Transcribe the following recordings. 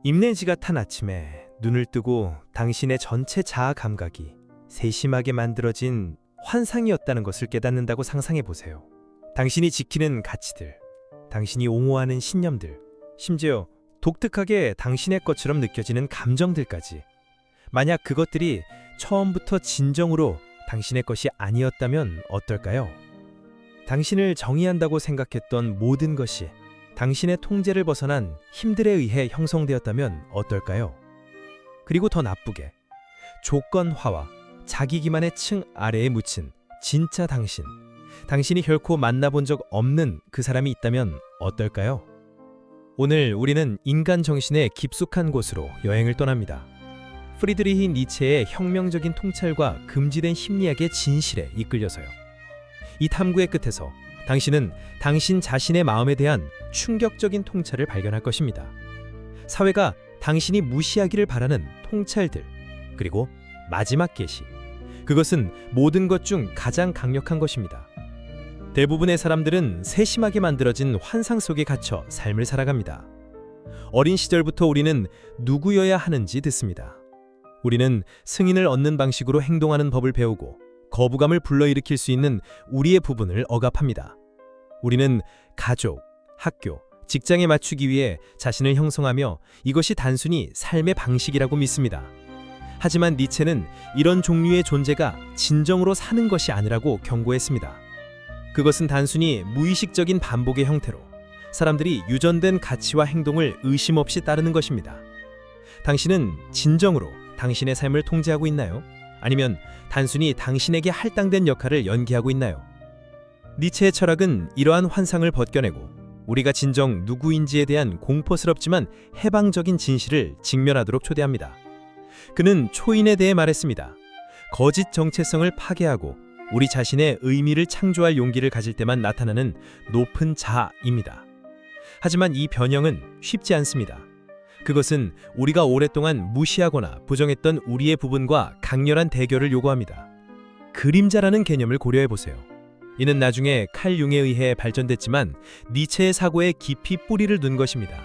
입내지가 탄 아침에 눈을 뜨고 당신의 전체 자아 감각이 세심하게 만들어진 환상이었다는 것을 깨닫는다고 상상해 보세요. 당신이 지키는 가치들, 당신이 옹호하는 신념들, 심지어 독특하게 당신의 것처럼 느껴지는 감정들까지. 만약 그것들이 처음부터 진정으로 당신의 것이 아니었다면 어떨까요? 당신을 정의한다고 생각했던 모든 것이 당신의 통제를 벗어난 힘들에 의해 형성되었다면 어떨까요? 그리고 더 나쁘게 조건화와 자기 기만의 층 아래에 묻힌 진짜 당신, 당신이 결코 만나본 적 없는 그 사람이 있다면 어떨까요? 오늘 우리는 인간 정신의 깊숙한 곳으로 여행을 떠납니다. 프리드리히 니체의 혁명적인 통찰과 금지된 심리학의 진실에 이끌려서요. 이 탐구의 끝에서 당신은 당신 자신의 마음에 대한 충격적인 통찰을 발견할 것입니다. 사회가 당신이 무시하기를 바라는 통찰들, 그리고 마지막 계시. 그것은 모든 것 중 가장 강력한 것입니다. 대부분의 사람들은 세심하게 만들어진 환상 속에 갇혀 삶을 살아갑니다. 어린 시절부터 우리는 누구여야 하는지 듣습니다. 우리는 승인을 얻는 방식으로 행동하는 법을 배우고 거부감을 불러일으킬 수 있는 우리의 부분을 억압합니다. 우리는 가족, 학교, 직장에 맞추기 위해 자신을 형성하며 이것이 단순히 삶의 방식이라고 믿습니다. 하지만 니체는 이런 종류의 존재가 진정으로 사는 것이 아니라고 경고했습니다. 그것은 단순히 무의식적인 반복의 형태로 사람들이 유전된 가치와 행동을 의심 없이 따르는 것입니다. 당신은 진정으로 당신의 삶을 통제하고 있나요? 아니면 단순히 당신에게 할당된 역할을 연기하고 있나요? 니체의 철학은 이러한 환상을 벗겨내고 우리가 진정 누구인지에 대한 공포스럽지만 해방적인 진실을 직면하도록 초대합니다. 그는 초인에 대해 말했습니다. 거짓 정체성을 파괴하고 우리 자신의 의미를 창조할 용기를 가질 때만 나타나는 높은 자아입니다. 하지만 이 변형은 쉽지 않습니다. 그것은 우리가 오랫동안 무시하거나 부정했던 우리의 부분과 강렬한 대결을 요구합니다. 그림자라는 개념을 고려해보세요. 이는 나중에 칼 융에 의해 발전됐지만 니체의 사고에 깊이 뿌리를 둔 것입니다.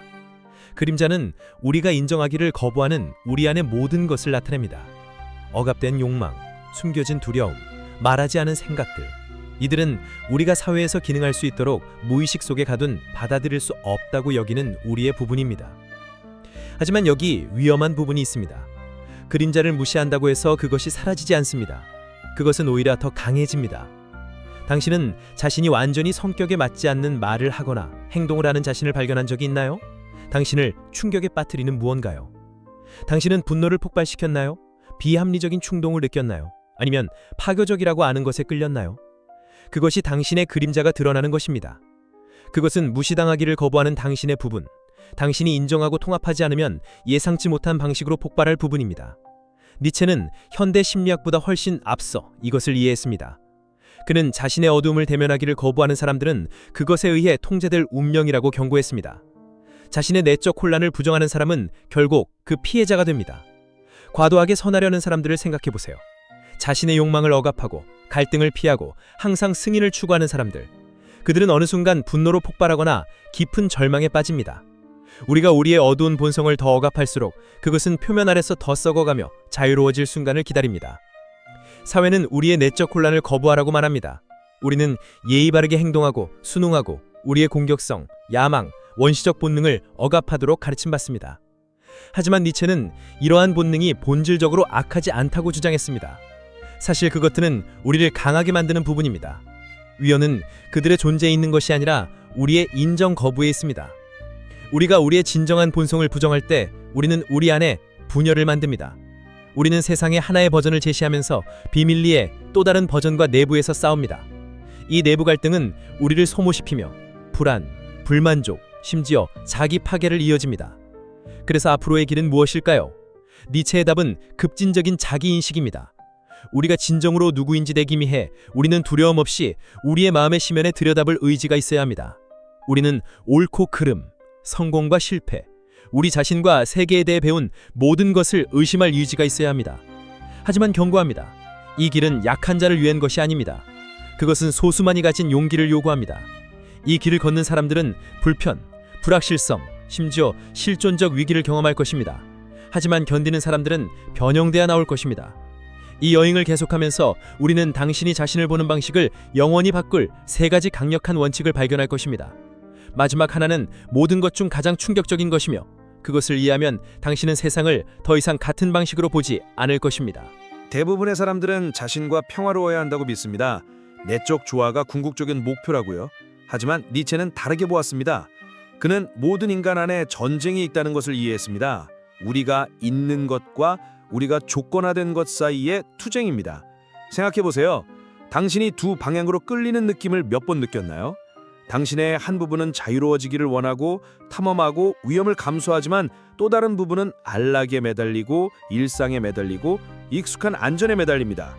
그림자는 우리가 인정하기를 거부하는 우리 안의 모든 것을 나타냅니다. 억압된 욕망, 숨겨진 두려움, 말하지 않은 생각들. 이들은 우리가 사회에서 기능할 수 있도록 무의식 속에 가둔 받아들일 수 없다고 여기는 우리의 부분입니다. 하지만 여기 위험한 부분이 있습니다. 그림자를 무시한다고 해서 그것이 사라지지 않습니다. 그것은 오히려 더 강해집니다. 당신은 자신이 완전히 성격에 맞지 않는 말을 하거나 행동을 하는 자신을 발견한 적이 있나요? 당신을 충격에 빠뜨리는 무언가요? 당신은 분노를 폭발시켰나요? 비합리적인 충동을 느꼈나요? 아니면 파괴적이라고 아는 것에 끌렸나요? 그것이 당신의 그림자가 드러나는 것입니다. 그것은 무시당하기를 거부하는 당신의 부분, 당신이 인정하고 통합하지 않으면 예상치 못한 방식으로 폭발할 부분입니다. 니체는 현대 심리학보다 훨씬 앞서 이것을 이해했습니다. 그는 자신의 어두움을 대면하기를 거부하는 사람들은 그것에 의해 통제될 운명이라고 경고했습니다. 자신의 내적 혼란을 부정하는 사람은 결국 그 피해자가 됩니다. 과도하게 선하려는 사람들을 생각해보세요. 자신의 욕망을 억압하고 갈등을 피하고 항상 승인을 추구하는 사람들. 그들은 어느 순간 분노로 폭발하거나 깊은 절망에 빠집니다. 우리가 우리의 어두운 본성을 더 억압할수록 그것은 표면 아래서 더 썩어가며 자유로워질 순간을 기다립니다. 사회는 우리의 내적 혼란을 거부하라고 말합니다. 우리는 예의 바르게 행동하고 순응하고 우리의 공격성, 야망, 원시적 본능을 억압하도록 가르침받습니다. 하지만 니체는 이러한 본능이 본질적으로 악하지 않다고 주장했습니다. 사실 그것들은 우리를 강하게 만드는 부분입니다. 위헌은 그들의 존재에 있는 것이 아니라 우리의 인정 거부에 있습니다. 우리가 우리의 진정한 본성을 부정할 때 우리는 우리 안에 분열을 만듭니다. 우리는 세상의 하나의 버전을 제시하면서 비밀리에 또 다른 버전과 내부에서 싸웁니다. 이 내부 갈등은 우리를 소모시키며 불안, 불만족, 심지어 자기 파괴를 이어집니다. 그래서 앞으로의 길은 무엇일까요? 니체의 답은 급진적인 자기인식입니다. 우리가 진정으로 누구인지 대기미해 우리는 두려움 없이 우리의 마음의 심연에 들여다볼 의지가 있어야 합니다. 우리는 옳고 그름, 성공과 실패, 우리 자신과 세계에 대해 배운 모든 것을 의심할 의지가 있어야 합니다. 하지만 경고합니다. 이 길은 약한 자를 위한 것이 아닙니다. 그것은 소수만이 가진 용기를 요구합니다. 이 길을 걷는 사람들은 불편, 불확실성, 심지어 실존적 위기를 경험할 것입니다. 하지만 견디는 사람들은 변형되어 나올 것입니다. 이 여행을 계속하면서 우리는 당신이 자신을 보는 방식을 영원히 바꿀 세 가지 강력한 원칙을 발견할 것입니다. 마지막 하나는 모든 것 중 가장 충격적인 것이며, 그것을 이해하면 당신은 세상을 더 이상 같은 방식으로 보지 않을 것입니다. 대부분의 사람들은 자신과 평화로워야 한다고 믿습니다. 내적 조화가 궁극적인 목표라고요. 하지만 니체는 다르게 보았습니다. 그는 모든 인간 안에 전쟁이 있다는 것을 이해했습니다. 우리가 있는 것과 우리가 조건화된 것 사이의 투쟁입니다. 생각해보세요. 당신이 두 방향으로 끌리는 느낌을 몇 번 느꼈나요? 당신의 한 부분은 자유로워지기를 원하고 탐험하고 위험을 감수하지만 또 다른 부분은 안락에 매달리고 일상에 매달리고 익숙한 안전에 매달립니다.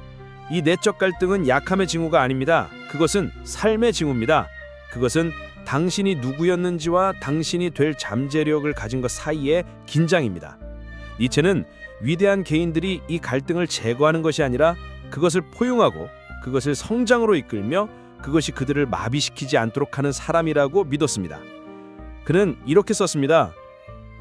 이 내적 갈등은 약함의 징후가 아닙니다. 그것은 삶의 징후입니다. 그것은 당신이 누구였는지와 당신이 될 잠재력을 가진 것 사이의 긴장입니다. 니체는 위대한 개인들이 이 갈등을 제거하는 것이 아니라 그것을 포용하고 그것을 성장으로 이끌며 그것이 그들을 마비시키지 않도록 하는 사람이라고 믿었습니다. 그는 이렇게 썼습니다.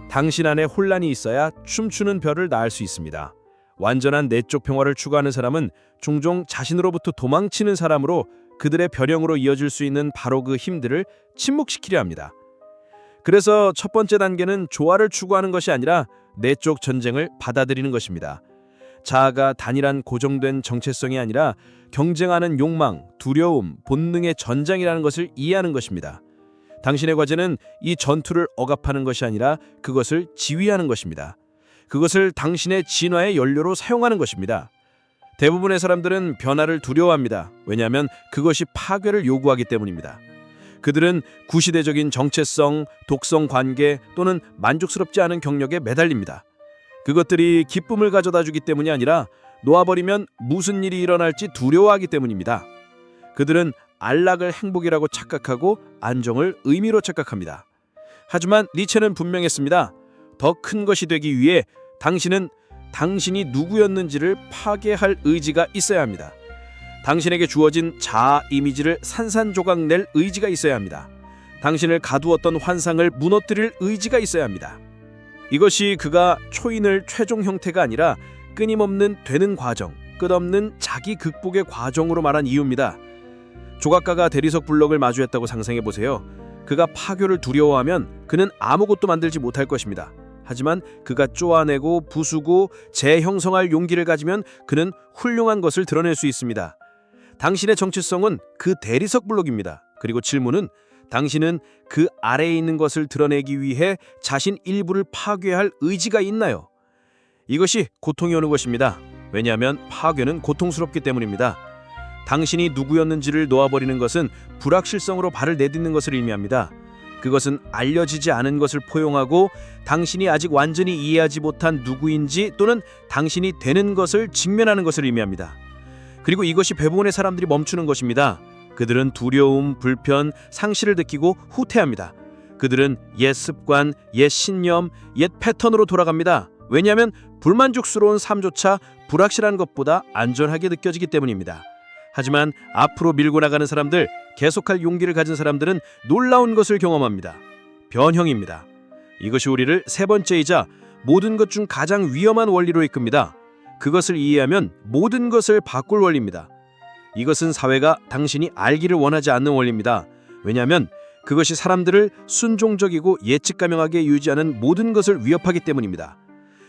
당신 안에 혼란이 있어야 춤추는 별을 낳을 수 있습니다. 완전한 내적 평화를 추구하는 사람은 종종 자신으로부터 도망치는 사람으로 그들의 별형으로 이어질 수 있는 바로 그 힘들을 침묵시키려 합니다. 그래서 첫 번째 단계는 조화를 추구하는 것이 아니라 내적 전쟁을 받아들이는 것입니다. 자아가 단일한 고정된 정체성이 아니라 경쟁하는 욕망, 두려움, 본능의 전장이라는 것을 이해하는 것입니다. 당신의 과제는 이 전투를 억압하는 것이 아니라 그것을 지휘하는 것입니다. 그것을 당신의 진화의 연료로 사용하는 것입니다. 대부분의 사람들은 변화를 두려워합니다. 왜냐하면 그것이 파괴를 요구하기 때문입니다. 그들은 구시대적인 정체성, 독성 관계 또는 만족스럽지 않은 경력에 매달립니다. 그것들이 기쁨을 가져다 주기 때문이 아니라 놓아버리면 무슨 일이 일어날지 두려워하기 때문입니다. 그들은 안락을 행복이라고 착각하고 안정을 의미로 착각합니다. 하지만 니체는 분명했습니다. 더 큰 것이 되기 위해 당신은 당신이 누구였는지를 파괴할 의지가 있어야 합니다. 당신에게 주어진 자아 이미지를 산산조각 낼 의지가 있어야 합니다. 당신을 가두었던 환상을 무너뜨릴 의지가 있어야 합니다. 이것이 그가 초인을 최종 형태가 아니라 끊임없는 되는 과정, 끝없는 자기 극복의 과정으로 말한 이유입니다. 조각가가 대리석 블럭을 마주했다고 상상해보세요. 그가 파괴를 두려워하면 그는 아무것도 만들지 못할 것입니다. 하지만 그가 쪼아내고 부수고 재형성할 용기를 가지면 그는 훌륭한 것을 드러낼 수 있습니다. 당신의 정체성은 그 대리석 블록입니다. 그리고 질문은 당신은 그 아래에 있는 것을 드러내기 위해 자신 일부를 파괴할 의지가 있나요? 이것이 고통이 오는 것입니다. 왜냐하면 파괴는 고통스럽기 때문입니다. 당신이 누구였는지를 놓아버리는 것은 불확실성으로 발을 내딛는 것을 의미합니다. 그것은 알려지지 않은 것을 포용하고 당신이 아직 완전히 이해하지 못한 누구인지 또는 당신이 되는 것을 직면하는 것을 의미합니다. 그리고 이것이 대부분의 사람들이 멈추는 것입니다. 그들은 두려움, 불편, 상실을 느끼고 후퇴합니다. 그들은 옛 습관, 옛 신념, 옛 패턴으로 돌아갑니다. 왜냐하면 불만족스러운 삶조차 불확실한 것보다 안전하게 느껴지기 때문입니다. 하지만 앞으로 밀고 나가는 사람들, 계속할 용기를 가진 사람들은 놀라운 것을 경험합니다. 변형입니다. 이것이 우리를 세 번째이자 모든 것 중 가장 위험한 원리로 이끕니다. 그것을 이해하면 모든 것을 바꿀 원리입니다. 이것은 사회가 당신이 알기를 원하지 않는 원리입니다. 왜냐하면 그것이 사람들을 순종적이고 예측가능하게 유지하는 모든 것을 위협하기 때문입니다.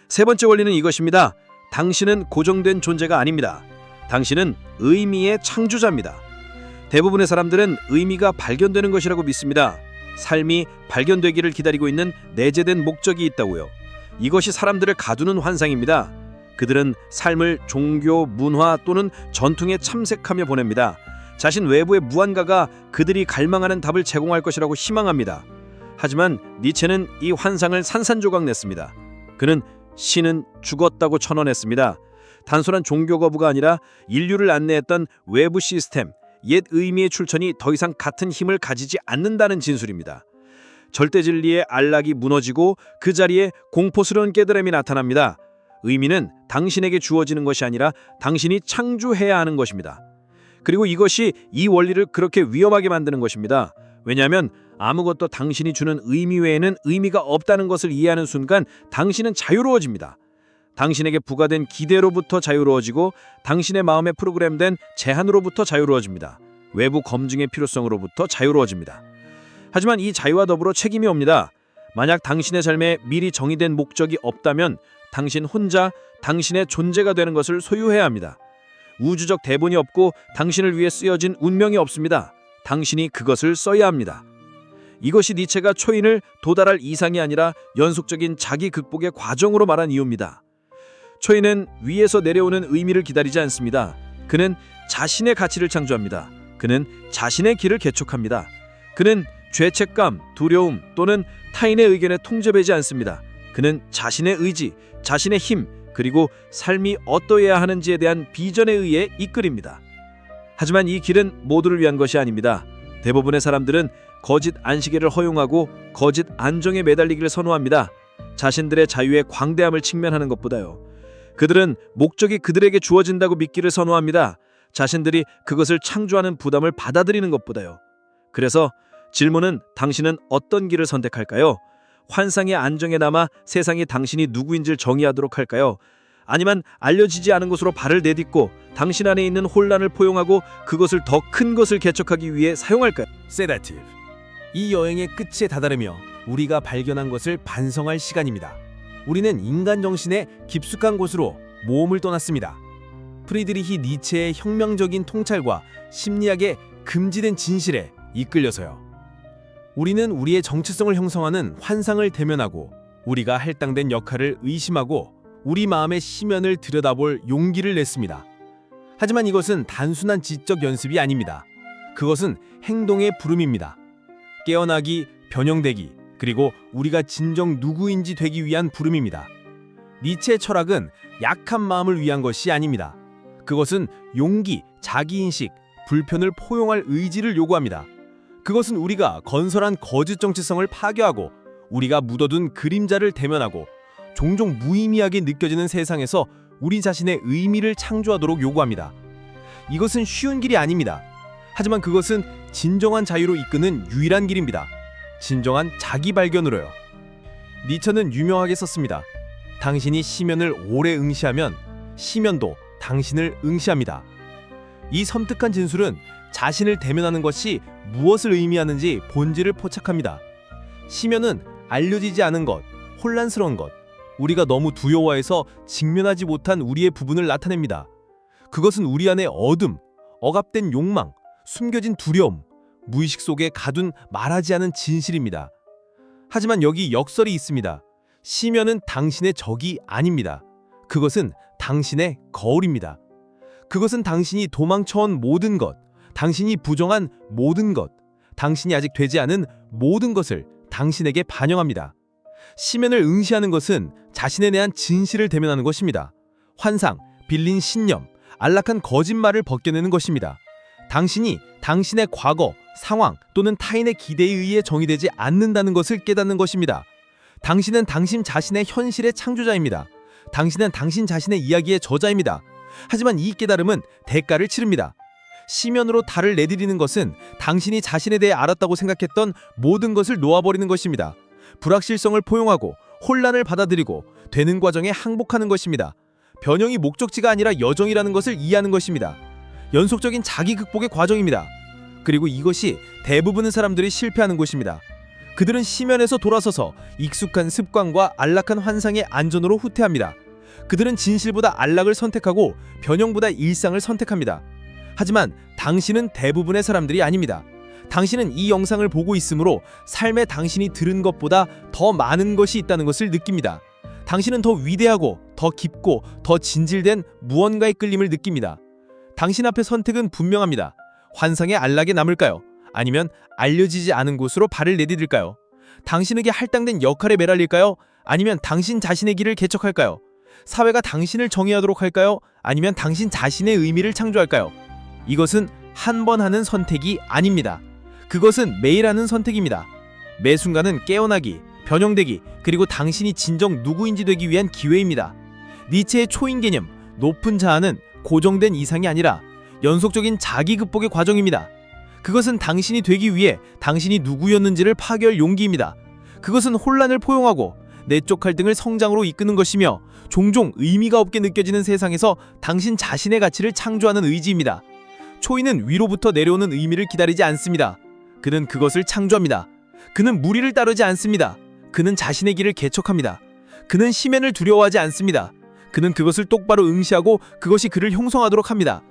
세 번째 원리는 이것입니다. 당신은 고정된 존재가 아닙니다. 당신은 의미의 창조자입니다. 대부분의 사람들은 의미가 발견되는 것이라고 믿습니다. 삶이 발견되기를 기다리고 있는 내재된 목적이 있다고요. 이것이 사람들을 가두는 환상입니다. 그들은 삶을 종교, 문화 또는 전통에 참색하며 보냅니다. 자신 외부의 무언가가 그들이 갈망하는 답을 제공할 것이라고 희망합니다. 하지만 니체는 이 환상을 산산조각 냈습니다. 그는 신은 죽었다고 천언했습니다. 단순한 종교 거부가 아니라 인류를 안내했던 외부 시스템, 옛 의미의 출처니 더 이상 같은 힘을 가지지 않는다는 진술입니다. 절대 진리의 안락이 무너지고 그 자리에 공포스러운 깨달음이 나타납니다. 의미는 당신에게 주어지는 것이 아니라 당신이 창조해야 하는 것입니다. 그리고 이것이 이 원리를 그렇게 위험하게 만드는 것입니다. 왜냐하면 아무것도 당신이 주는 의미 외에는 의미가 없다는 것을 이해하는 순간 당신은 자유로워집니다. 당신에게 부과된 기대로부터 자유로워지고 당신의 마음에 프로그램된 제한으로부터 자유로워집니다. 외부 검증의 필요성으로부터 자유로워집니다. 하지만 이 자유와 더불어 책임이 옵니다. 만약 당신의 삶에 미리 정의된 목적이 없다면 당신 혼자 당신의 존재가 되는 것을 소유해야 합니다. 우주적 대본이 없고 당신을 위해 쓰여진 운명이 없습니다. 당신이 그것을 써야 합니다. 이것이 니체가 초인을 도달할 이상이 아니라 연속적인 자기 극복의 과정으로 말한 이유입니다. 초인은 위에서 내려오는 의미를 기다리지 않습니다. 그는 자신의 가치를 창조합니다. 그는 자신의 길을 개척합니다. 그는 죄책감, 두려움 또는 타인의 의견에 통제되지 않습니다. 그는 자신의 의지, 자신의 힘, 그리고 삶이 어떠해야 하는지에 대한 비전에 의해 이끌입니다. 하지만 이 길은 모두를 위한 것이 아닙니다. 대부분의 사람들은 거짓 안식일을 허용하고 거짓 안정에 매달리기를 선호합니다. 자신들의 자유의 광대함을 직면하는 것보다요. 그들은 목적이 그들에게 주어진다고 믿기를 선호합니다. 자신들이 그것을 창조하는 부담을 받아들이는 것보다요. 그래서 질문은 당신은 어떤 길을 선택할까요? 환상의 안정에 남아 세상이 당신이 누구인지를 정의하도록 할까요? 아니면 알려지지 않은 곳으로 발을 내딛고 당신 안에 있는 혼란을 포용하고 그것을 더 큰 것을 개척하기 위해 사용할까요? 세다티브. 이 여행의 끝에 다다르며 우리가 발견한 것을 반성할 시간입니다. 우리는 인간 정신의 깊숙한 곳으로 모험을 떠났습니다. 프리드리히 니체의 혁명적인 통찰과 심리학의 금지된 진실에 이끌려서요. 우리는 우리의 정체성을 형성하는 환상을 대면하고 우리가 할당된 역할을 의심하고 우리 마음의 심연을 들여다볼 용기를 냈습니다. 하지만 이것은 단순한 지적 연습이 아닙니다. 그것은 행동의 부름입니다. 깨어나기, 변형되기, 그리고 우리가 진정 누구인지 되기 위한 부름입니다. 니체의 철학은 약한 마음을 위한 것이 아닙니다. 그것은 용기, 자기인식, 불편을 포용할 의지를 요구합니다. 그것은 우리가 건설한 거짓 정체성을 파괴하고 우리가 묻어둔 그림자를 대면하고 종종 무의미하게 느껴지는 세상에서 우리 자신의 의미를 창조하도록 요구합니다. 이것은 쉬운 길이 아닙니다. 하지만 그것은 진정한 자유로 이끄는 유일한 길입니다. 진정한 자기 발견으로요. 니체는 유명하게 썼습니다. 당신이 시면을 오래 응시하면 시면도 당신을 응시합니다. 이 섬뜩한 진술은 자신을 대면하는 것이 무엇을 의미하는지 본질을 포착합니다. 시면은 알려지지 않은 것, 혼란스러운 것, 우리가 너무 두려워해서 직면하지 못한 우리의 부분을 나타냅니다. 그것은 우리 안의 어둠, 억압된 욕망, 숨겨진 두려움, 무의식 속에 가둔 말하지 않은 진실입니다. 하지만 여기 역설이 있습니다. 시면은 당신의 적이 아닙니다. 그것은 당신의 거울입니다. 그것은 당신이 도망쳐온 모든 것, 당신이 부정한 모든 것, 당신이 아직 되지 않은 모든 것을 당신에게 반영합니다. 시면을 응시하는 것은 자신에 대한 진실을 대면하는 것입니다. 환상, 빌린 신념, 안락한 거짓말을 벗겨내는 것입니다. 당신이 당신의 과거, 상황 또는 타인의 기대에 의해 정의되지 않는다는 것을 깨닫는 것입니다. 당신은 당신 자신의 현실의 창조자입니다. 당신은 당신 자신의 이야기의 저자입니다. 하지만 이 깨달음은 대가를 치릅니다. 시면으로 달을 내디디는 것은 당신이 자신에 대해 알았다고 생각했던 모든 것을 놓아버리는 것입니다. 불확실성을 포용하고 혼란을 받아들이고 되는 과정에 항복하는 것입니다. 변형이 목적지가 아니라 여정이라는 것을 이해하는 것입니다. 연속적인 자기 극복의 과정입니다. 그리고 이것이 대부분의 사람들이 실패하는 곳입니다. 그들은 시면에서 돌아서서 익숙한 습관과 안락한 환상의 안전으로 후퇴합니다. 그들은 진실보다 안락을 선택하고 변형보다 일상을 선택합니다. 하지만 당신은 대부분의 사람들이 아닙니다. 당신은 이 영상을 보고 있으므로 삶에 당신이 들은 것보다 더 많은 것이 있다는 것을 느낍니다. 당신은 더 위대하고 더 깊고 더 진실된 무언가의 끌림을 느낍니다. 당신 앞의 선택은 분명합니다. 환상의 안락에 남을까요? 아니면 알려지지 않은 곳으로 발을 내디딜까요? 당신에게 할당된 역할에 매달릴까요? 아니면 당신 자신의 길을 개척할까요? 사회가 당신을 정의하도록 할까요? 아니면 당신 자신의 의미를 창조할까요? 이것은 한 번 하는 선택이 아닙니다. 그것은 매일 하는 선택입니다. 매 순간은 깨어나기, 변형되기, 그리고 당신이 진정 누구인지 되기 위한 기회입니다. 니체의 초인 개념, 높은 자아는 고정된 이상이 아니라 연속적인 자기 극복의 과정입니다. 그것은 당신이 되기 위해 당신이 누구였는지를 파괴할 용기입니다. 그것은 혼란을 포용하고 내적 갈등을 성장으로 이끄는 것이며 종종 의미가 없게 느껴지는 세상에서 당신 자신의 가치를 창조하는 의지입니다. 초이는 위로부터 내려오는 의미를 기다리지 않습니다. 그는 그것을 창조합니다. 그는 무리를 따르지 않습니다. 그는 자신의 길을 개척합니다. 그는 심연을 두려워하지 않습니다. 그는 그것을 똑바로 응시하고 그것이 그를 형성하도록 합니다.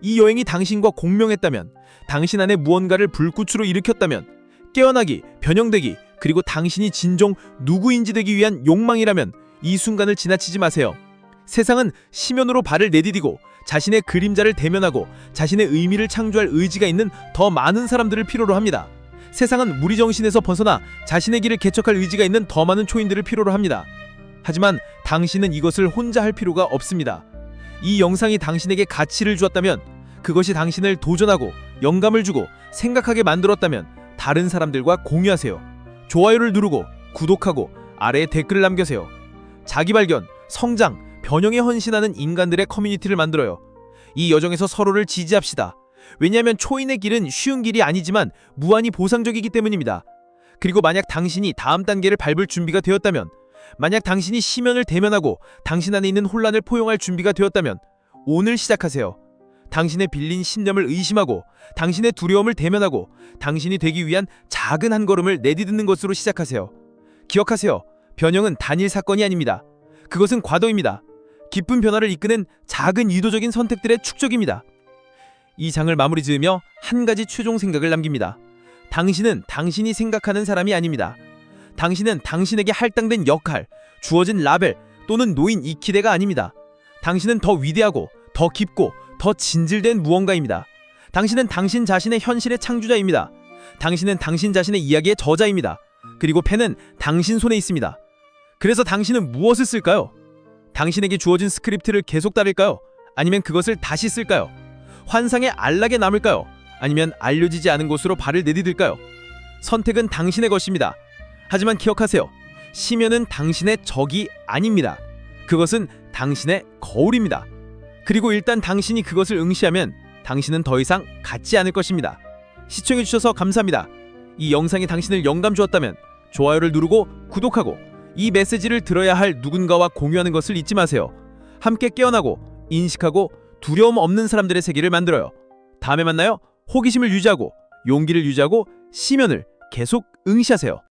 이 여행이 당신과 공명했다면, 당신 안에 무언가를 불꽃으로 일으켰다면, 깨어나기, 변형되기, 그리고 당신이 진정 누구인지 되기 위한 욕망이라면 이 순간을 지나치지 마세요. 세상은 심연으로 발을 내디디고 자신의 그림자를 대면하고 자신의 의미를 창조할 의지가 있는 더 많은 사람들을 필요로 합니다. 세상은 무리정신에서 벗어나 자신의 길을 개척할 의지가 있는 더 많은 초인들을 필요로 합니다. 하지만 당신은 이것을 혼자 할 필요가 없습니다. 이 영상이 당신에게 가치를 주었다면, 그것이 당신을 도전하고 영감을 주고 생각하게 만들었다면 다른 사람들과 공유하세요. 좋아요를 누르고 구독하고 아래에 댓글을 남겨세요. 자기 발견, 성장, 변형에 헌신하는 인간들의 커뮤니티를 만들어요. 이 여정에서 서로를 지지합시다. 왜냐하면 초인의 길은 쉬운 길이 아니지만 무한히 보상적이기 때문입니다. 그리고 만약 당신이 다음 단계를 밟을 준비가 되었다면, 만약 당신이 심연을 대면하고 당신 안에 있는 혼란을 포용할 준비가 되었다면 오늘 시작하세요. 당신의 빌린 신념을 의심하고 당신의 두려움을 대면하고 당신이 되기 위한 작은 한 걸음을 내디디는 것으로 시작하세요. 기억하세요. 변형은 단일 사건이 아닙니다. 그것은 과도입니다. 깊은 변화를 이끄는 작은 의도적인 선택들의 축적입니다. 이 장을 마무리 지으며 한 가지 최종 생각을 남깁니다. 당신은 당신이 생각하는 사람이 아닙니다. 당신은 당신에게 할당된 역할, 주어진 라벨 또는 놓인 이키데가 아닙니다. 당신은 더 위대하고 더 깊고 더 진실된 무언가입니다. 당신은 당신 자신의 현실의 창조자입니다. 당신은 당신 자신의 이야기의 저자입니다. 그리고 펜은 당신 손에 있습니다. 그래서 당신은 무엇을 쓸까요? 당신에게 주어진 스크립트를 계속 따를까요? 아니면 그것을 다시 쓸까요? 환상의 안락에 남을까요? 아니면 알려지지 않은 곳으로 발을 내디딜까요? 선택은 당신의 것입니다. 하지만 기억하세요. 심연은 당신의 적이 아닙니다. 그것은 당신의 거울입니다. 그리고 일단 당신이 그것을 응시하면 당신은 더 이상 갖지 않을 것입니다. 시청해주셔서 감사합니다. 이 영상이 당신을 영감 주었다면 좋아요를 누르고 구독하고 이 메시지를 들어야 할 누군가와 공유하는 것을 잊지 마세요. 함께 깨어나고 인식하고 두려움 없는 사람들의 세계를 만들어요. 다음에 만나요. 호기심을 유지하고 용기를 유지하고 심연을 계속 응시하세요.